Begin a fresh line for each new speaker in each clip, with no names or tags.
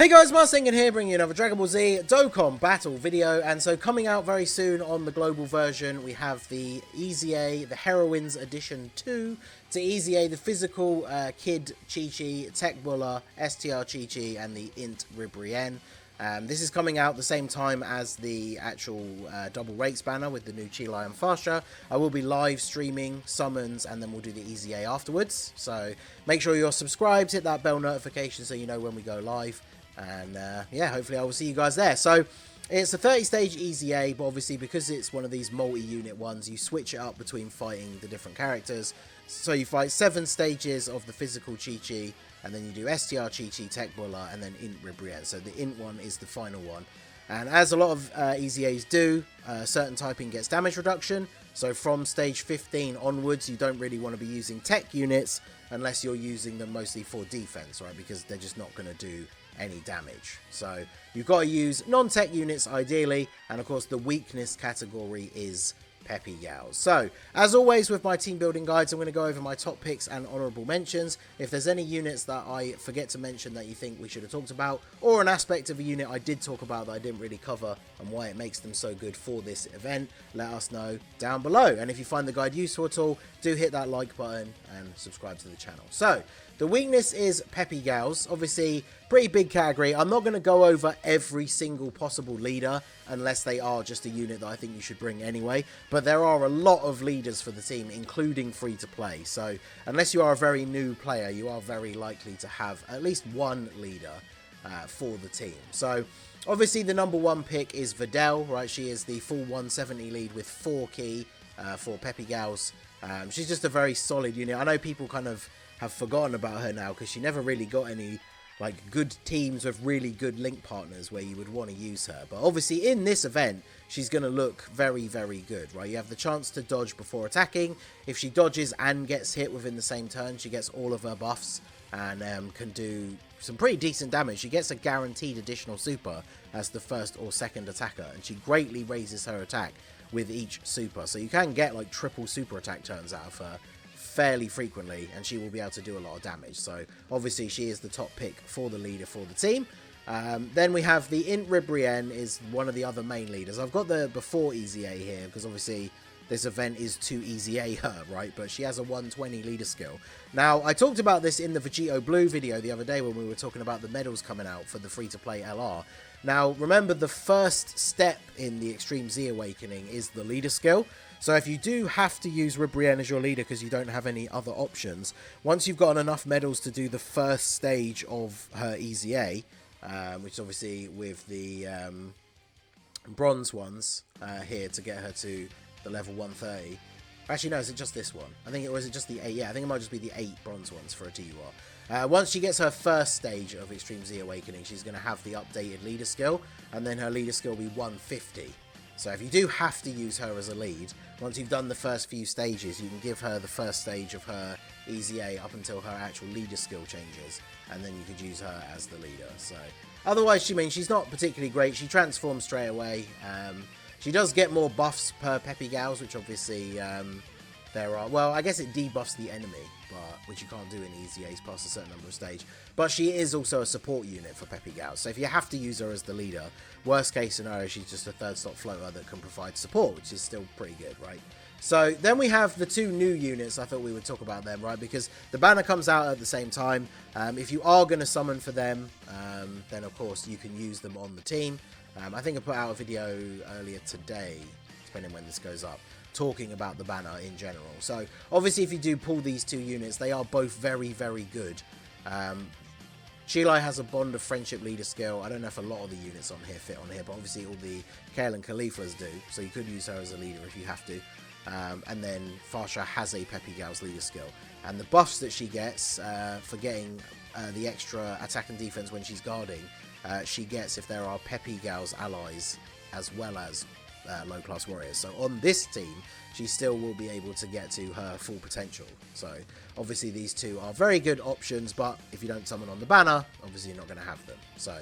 Hey guys, Marsingin here, bringing you another Dragon Ball Z Dokkan battle video. And so coming out very soon on the global version, we have the EZA, the Heroines Edition 2, to EZA, the physical Kid Chi-Chi, Tech Bulla, STR Chi-Chi, and the INT Ribriane. This is coming out the same time as the actual double rates banner with the new Chilai and Fasha. I will be live streaming summons and then we'll do the EZA afterwards. So make sure you're subscribed, hit that bell notification so you know when we go live. And yeah, hopefully I will see you guys there. So it's a 30-stage EZA, but obviously because it's one of these multi-unit ones, you switch it up between fighting the different characters. So you fight 7 stages of the physical Chi-Chi, and then you do STR Chi-Chi, Tech Bulla, and then INT Ribriane. So the INT one is the final one. And as a lot of EZAs do, certain typing gets damage reduction. So from stage 15 onwards, you don't really want to be using tech units unless you're using them mostly for defense, right? Because they're just not going to do any damage. So you've got to use non-tech units ideally, and of course the weakness category is PEPPY GALS. So as always with my team building guides, I'm going to go over my top picks and honourable mentions. If there's any units that I forget to mention that you think we should have talked about, or an aspect of a unit I did talk about that I didn't really cover and why it makes them so good for this event, let us know down below. And if you find the guide useful at all, do hit that like button and subscribe to the channel. So the weakness is PEPPY GALS. Obviously, pretty big category. I'm not going to go over every single possible leader unless they are just a unit that I think you should bring anyway. But there are a lot of leaders for the team, including free-to-play. So unless you are a very new player, you are very likely to have at least one leader for the team. So obviously the number one pick is Videl, right? She is the full 170 lead with 4 key for PEPPY GALS. She's just a very solid unit. I know people kind of have forgotten about her now because she never really got any like good teams with really good link partners where you would want to use her. But obviously in this event, she's going to look very, very good, right? You have the chance to dodge before attacking. If she dodges and gets hit within the same turn, she gets all of her buffs and can do some pretty decent damage. She gets a guaranteed additional super as the first or second attacker, and she greatly raises her attack with each super. So you can get like triple super attack turns out of her fairly frequently, and she will be able to do a lot of damage. So obviously she is the top pick for the leader for the team. Then we have the INT Ribriane is one of the other main leaders. I've got the before EZA here because obviously this event is to EZA her, right? But she has a 120 leader skill. Now, I talked about this in the Vegito Blue video the other day when we were talking about the medals coming out for the free-to-play LR. Now, remember the first step in the Extreme Z Awakening is the leader skill. So if you do have to use Ribriane as your leader because you don't have any other options, once you've gotten enough medals to do the first stage of her EZA, which is obviously with the bronze ones here to get her to the level 130. Actually, no, is it just this one? I think it was just the 8. Yeah, I think it might just be the 8 bronze ones for a TUR. Once she gets her first stage of Extreme Z Awakening, she's going to have the updated leader skill, and then her leader skill will be 150. So if you do have to use her as a lead, once you've done the first few stages, you can give her the first stage of her EZA up until her actual leader skill changes, and then you could use her as the leader. So otherwise, she's not particularly great. She transforms straight away. She does get more buffs per PEPPY GALS, which obviously there are. Well, I guess it debuffs the enemy, which you can't do in EZAs past a certain number of stage. But she is also a support unit for PEPPY GALS. So if you have to use her as the leader, worst case scenario, she's just a third slot floater that can provide support, which is still pretty good, right? So then we have the 2 new units. I thought we would talk about them, right? Because the banner comes out at the same time. If you are going to summon for them, then of course you can use them on the team. I think I put out a video earlier today, depending when this goes up, talking about the banner in general. So obviously if you do pull these 2 units, they are both very, very good. Chilai has a Bond of Friendship leader skill. I don't know if a lot of the units on here fit on here, but obviously all the Kale and Khalifas do, so you could use her as a leader if you have to. And then Fasha has a PEPPY GALS leader skill. And the buffs that she gets for getting the extra attack and defense when she's guarding, she gets if there are PEPPY GALS allies as well as low-class warriors. So on this team, she still will be able to get to her full potential. So obviously these 2 are very good options, but if you don't summon on the banner, obviously you're not going to have them. So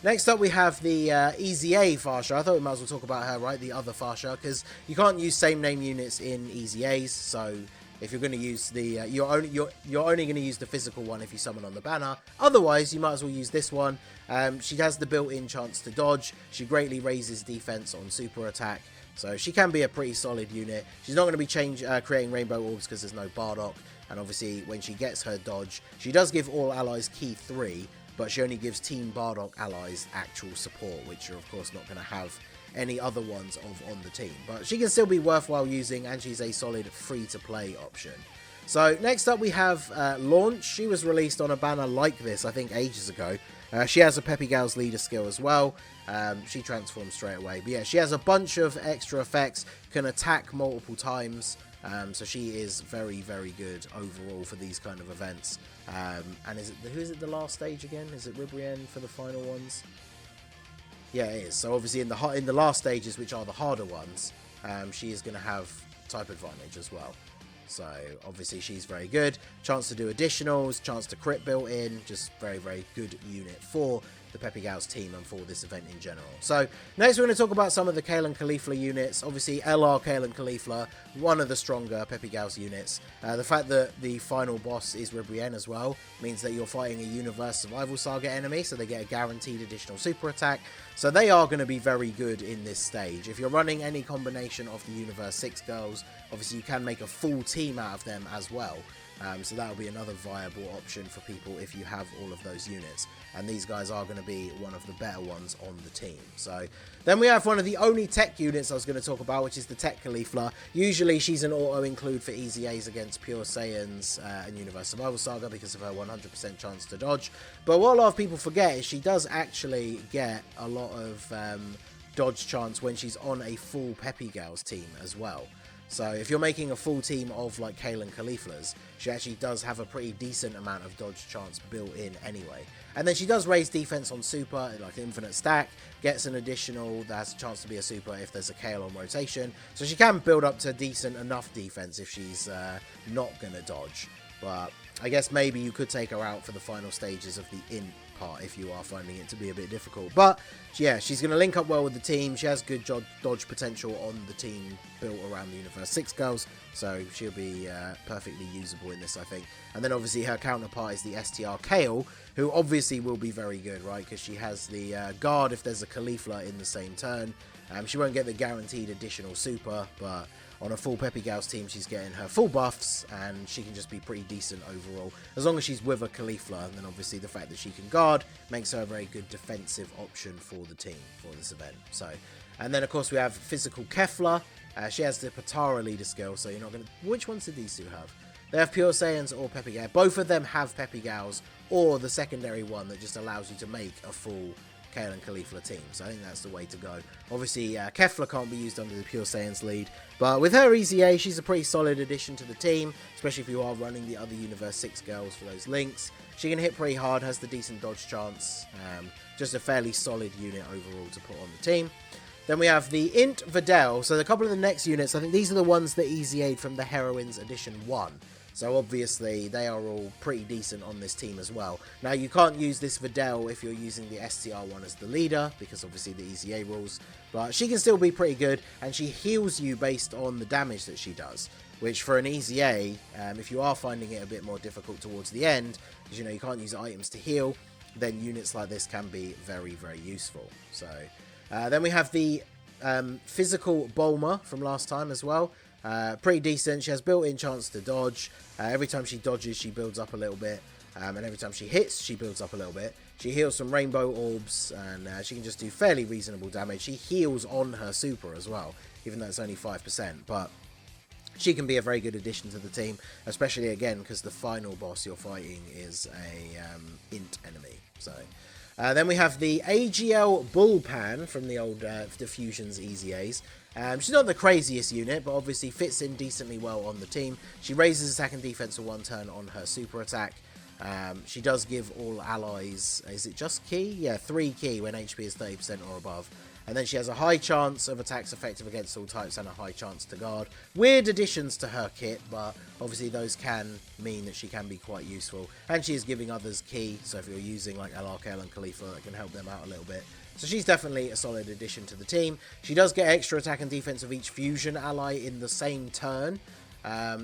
next up we have the EZA Fasha. I thought we might as well talk about her, right? The other Fasha, because you can't use same name units in EZAs. So if you're going to use the, you're only going to use the physical one if you summon on the banner. Otherwise, you might as well use this one. She has the built-in chance to dodge. She greatly raises defense on super attack. So she can be a pretty solid unit. She's not going to be creating rainbow orbs because there's no Bardock. And obviously when she gets her dodge, she does give all allies key 3, but she only gives Team Bardock allies actual support, which you're of course not going to have any other ones on the team. But she can still be worthwhile using, and she's a solid free-to-play option. So next up we have Launch. She was released on a banner like this, I think ages ago. She has a PEPPY GALS leader skill as well. She transforms straight away. But yeah, she has a bunch of extra effects, can attack multiple times. So she is very, very good overall for these kind of events. And who is it the last stage again? Is it Ribriane for the final ones? Yeah, it is. So obviously in the last stages, which are the harder ones, she is going to have type advantage as well. So obviously she's very good. Chance to do additionals, chance to crit built in. Just very, very good unit for the PEPPY GALS team and for this event in general. So next we're going to talk about some of the Kale and Khalifa units. Obviously LR Kale and Khalifa, one of the stronger PEPPY GALS units. The fact that the final boss is Ribriane as well means that you're fighting a Universe Survival Saga enemy, so they get a guaranteed additional super attack. So they are going to be very good in this stage. If you're running any combination of the Universe 6 girls, obviously you can make a full team out of them as well. So that'll be another viable option for people if you have all of those units. And these guys are going to be one of the better ones on the team. So then we have one of the only tech units I was going to talk about, which is the Tech Kefla. Usually she's an auto-include for EZAs against Pure Saiyans and Universe Survival Saga because of her 100% chance to dodge. But what a lot of people forget is she does actually get a lot of dodge chance when she's on a full PEPPY GALS team as well. So if you're making a full team of like Kale and Khalifa's, she actually does have a pretty decent amount of dodge chance built in anyway. And then she does raise defense on super, like infinite stack, gets an additional that has a chance to be a super if there's a Kale on rotation. So she can build up to decent enough defense if she's not going to dodge. But I guess maybe you could take her out for the final stages of the INT part if you are finding it to be a bit difficult. But yeah, she's going to link up well with the team. She has good dodge potential on the team built around the Universe 6 girls, so she'll be perfectly usable in this, I think. And then obviously her counterpart is the Str Kale, who obviously will be very good, right? Because she has the guard if there's a Khalifa in the same turn. She won't get the guaranteed additional super, but on a full PEPPY GALS team, she's getting her full buffs, and she can just be pretty decent overall. As long as she's with a Khalifa, and then obviously the fact that she can guard makes her a very good defensive option for the team for this event. So, and then of course we have Physical Kefla. She has the Patara leader skill, so you're not going to... Which ones did these two have? They have Pure Saiyans or PEPPY GALS. Both of them have PEPPY GALS, or the secondary one that just allows you to make a full Kale and Khalifa team. So I think that's the way to go. Obviously, Kefla can't be used under the Pure Saiyans lead, but with her EZA, she's a pretty solid addition to the team, especially if you are running the other Universe 6 girls for those links. She can hit pretty hard, has the decent dodge chance, just a fairly solid unit overall to put on the team. Then we have the INT Videl. So a couple of the next units, I think these are the ones that EZA'd from the Heroines Edition 1. So obviously they are all pretty decent on this team as well. Now you can't use this Videl if you're using the STR one as the leader, because obviously the EZA rules. But she can still be pretty good, and she heals you based on the damage that she does. Which for an EZA, if you are finding it a bit more difficult towards the end, because you can't use items to heal, then units like this can be very, very useful. So then we have the Physical Bulma from last time as well. Pretty decent. She has built-in chance to dodge. Every time she dodges, she builds up a little bit. And every time she hits, she builds up a little bit. She heals some rainbow orbs, and she can just do fairly reasonable damage. She heals on her super as well, even though it's only 5%. But she can be a very good addition to the team, especially, again, because the final boss you're fighting is a INT enemy. So then we have the AGL Bullpan from the old Diffusions EZAs. She's not the craziest unit, but obviously fits in decently well on the team. She raises attack and defense for 1 turn on her super attack. She does give all allies, is it just key? Yeah, 3 key when HP is 30% or above. And then she has a high chance of attacks effective against all types and a high chance to guard. Weird additions to her kit, but obviously those can mean that she can be quite useful. And she is giving others key, so if you're using like LKR Khalifa and Khalifa, that can help them out a little bit. So she's definitely a solid addition to the team. She does get extra attack and defense of each fusion ally in the same turn.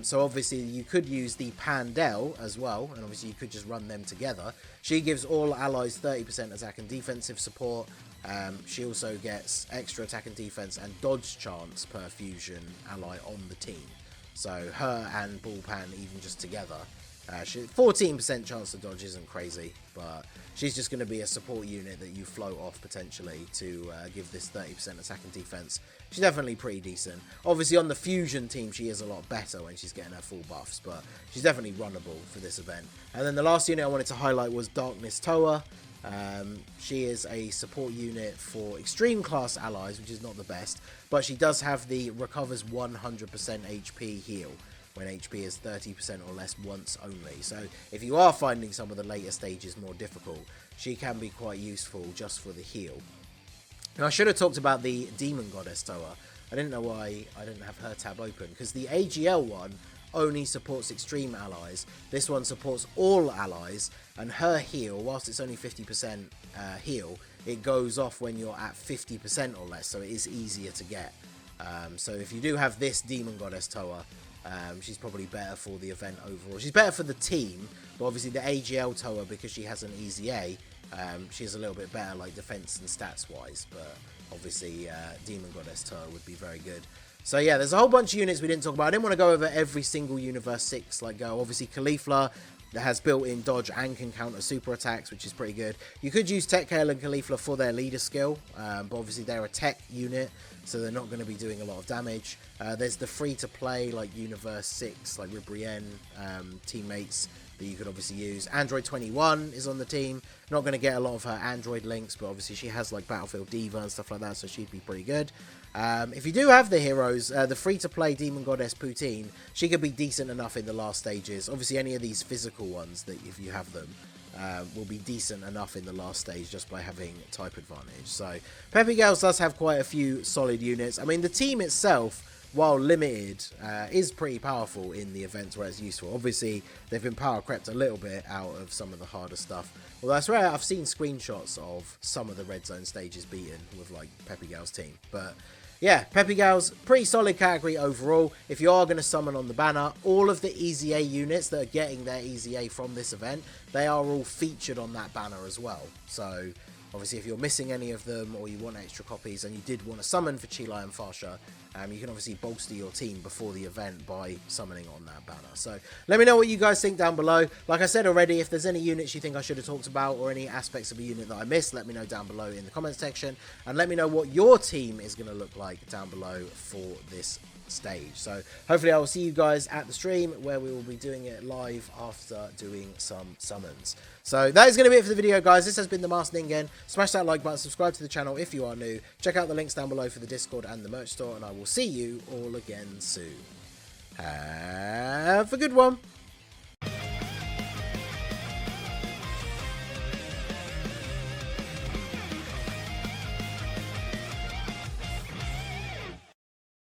So obviously you could use the Pandell as well, and obviously you could just run them together. She gives all allies 30% attack and defensive support. She also gets extra attack and defense and dodge chance per fusion ally on the team. So her and Bullpan, even just together, 14% chance to dodge isn't crazy, but she's just going to be a support unit that you float off potentially to give this 30% attack and defense. She's definitely pretty decent. Obviously on the fusion team she is a lot better when she's getting her full buffs, but she's definitely runnable for this event. And then the last unit I wanted to highlight was Darkness Toa. She is a support unit for extreme class allies, which is not the best, but she does have the recovers 100% HP heal when HP is 30% or less once only. So if you are finding some of the later stages more difficult, she can be quite useful just for the heal. Now I should have talked about the Demon Goddess Toa. I didn't know why I didn't have her tab open, because the AGL one only supports extreme allies. This one supports all allies, and her heal, whilst it's only 50% heal, it goes off when you're at 50% or less, so it is easier to get. So if you do have this Demon Goddess Toa, she's probably better for the event overall. She's better for the team, but obviously the AGL Toa, because she has an EZA, she's a little bit better like defense and stats wise, but obviously Demon Goddess Toa would be very good. So yeah, there's a whole bunch of units we didn't talk about. I didn't want to go over every single Universe 6 like go. Obviously Khalifa that has built-in dodge and can counter super attacks, which is pretty good. You could use Str Kale and Khalifa for their leader skill, but obviously they're a tech unit, so they're not going to be doing a lot of damage. There's the free-to-play like Universe 6, like Ribriane teammates that you could obviously use. Android 21 is on the team. Not going to get a lot of her Android links, but obviously she has like Battlefield Diva and stuff like that, so she'd be pretty good. If you do have the heroes, the free-to-play Demon Goddess Poutine, she could be decent enough in the last stages. Obviously any of these physical ones, that if you have them, will be decent enough in the last stage just by having type advantage. So PEPPY GALS does have quite a few solid units. I mean, the team itself, while limited, is pretty powerful in the events where it's useful. Obviously, they've been power crept a little bit out of some of the harder stuff. Although I swear I've seen screenshots of some of the red zone stages beaten with like PEPPY GALS team. But yeah, PEPPY GALS, pretty solid category overall. If you are going to summon on the banner, all of the EZA units that are getting their EZA from this event, they are all featured on that banner as well. So obviously if you're missing any of them or you want extra copies and you did want to summon for Chilai and Farsha, you can obviously bolster your team before the event by summoning on that banner. So let me know what you guys think down below. Like I said already, if there's any units you think I should have talked about or any aspects of a unit that I missed, let me know down below in the comments section. And let me know what your team is going to look like down below for this stage. So hopefully I will see you guys at the stream where we will be doing it live after doing some summons. So that is going to be it for the video, guys. This has been the Masked Ningen. Smash that like button, subscribe to the channel if you are new. Check out the links down below for the Discord and the merch store, and I will see you all again soon. Have a good one.